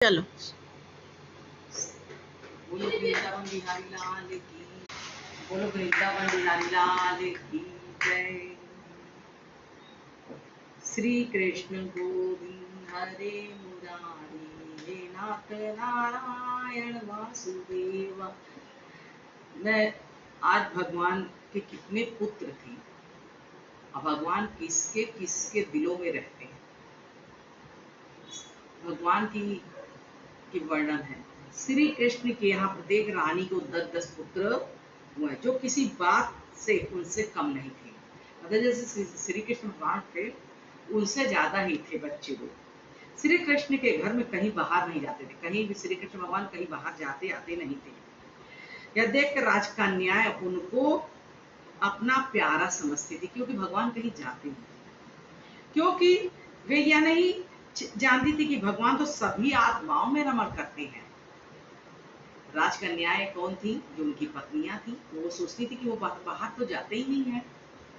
चलो। बोलो वृंदावन बिहारी लाल की, बोलो वृंदावन बिहारी लाल की जय। श्री कृष्ण गोविंद हरे मुरारी, हे नाथ नारायण वासुदेवा। मैं आज भगवान के कितने पुत्र थे और भगवान किसके किसके दिलों में रहते हैं, भगवान की वर्णन है। श्री कृष्ण के यहाँ प्रत्येक रानी को 10-10 पुत्र हुए जो किसी बात से उनसे कम नहीं थे। मतलब जैसे श्री कृष्ण भगवान थे उनसे ज्यादा ही थे बच्चे लोग। श्री कृष्ण के घर में कहीं बाहर नहीं जाते थे, कहीं भी श्री कृष्ण भगवान कहीं बाहर जाते आते नहीं थे। यह देख कर राजकन्याएं उनको अपना प्यारा समझती थी, क्योंकि भगवान कहीं जाते नहीं थे। क्योंकि वे यह नहीं जानती थी कि भगवान तो सभी आत्माओं में रमण करते हैं। राजकन्याएं कौन थी? जो उनकी पत्नियां थी। वो सोचती थी कि वो बाहर तो जाते ही नहीं है,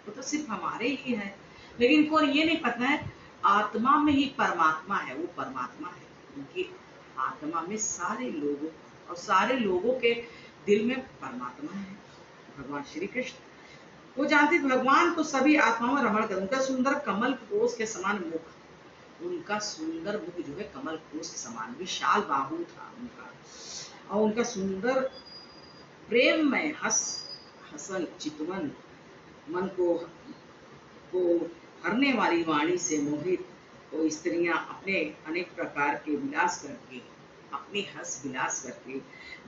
वो तो सिर्फ हमारे लिए है। लेकिन इनको ये नहीं पता है आत्मा में ही परमात्मा है, वो परमात्मा है। उनकी आत्मा में सारे लोगों और सारे लोगों के दिल में परमात्मा है, भगवान श्री कृष्ण। वो जानती थी भगवान तो सभी आत्माओं में रमण कर। उनका सुंदर कमल कोश के समान मुख, उनका सुंदर मुख जो है कमल कोश के समान, विशाल बाहु था उनका, और उनका सुंदर प्रेम में हसन चितवन मन को हरने वाली वाणी से मोहित वो स्त्रियां अपने अनेक प्रकार के विलास करके, अपने हंस विलास करके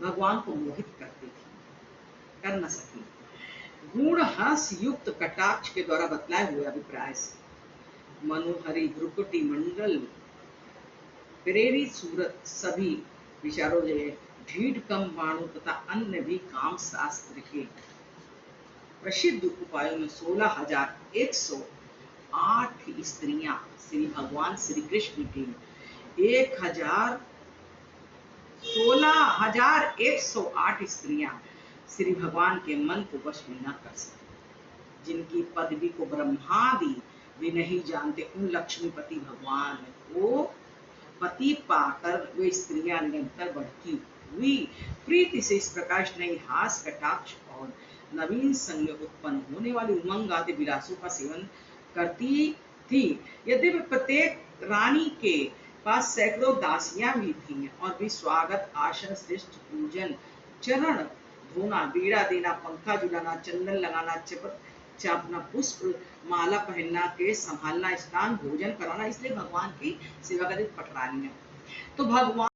भगवान को मोहित करती थी, कर न सकी। गुण हंस युक्त कटाक्ष के द्वारा बतलाए हुए अभिप्राय से मनोहरी भ्रुकुटी मंडल प्रेरित सूरत सभी विचारों जो ढीठ कम बाणु तथा अन्य भी काम शास्त्र के प्रसिद्ध उपायों में 16,108 स्त्रियां श्री भगवान श्री कृष्ण की 16,108 स्त्रियां श्री भगवान के मन को वश में न कर सकी, जिनकी पदवी को ब्रह्मादि वे नहीं जानते। उन लक्ष्मीपति भगवान को पति पाकर वे स्त्रियां निरंतर बढ़ती हुई प्रीति से इस प्रकार नहीं हास कटाक्ष और नवीन संग उत्पन्न होने वाली उमंग आदि विलासों का सेवन करती थी। यद्यपि प्रत्येक रानी के पास सैकड़ों दासियां भी थीं और भी स्वागत आसन श्रेष्ठ पूजन चरण धोना बीड़ा देना पंखा झुलाना चंदन लगाना चापना पुष्प माला पहनना केस संभालना स्नान भोजन कराना, इसलिए भगवान की सेवा करती पटरानियां। तो भगवान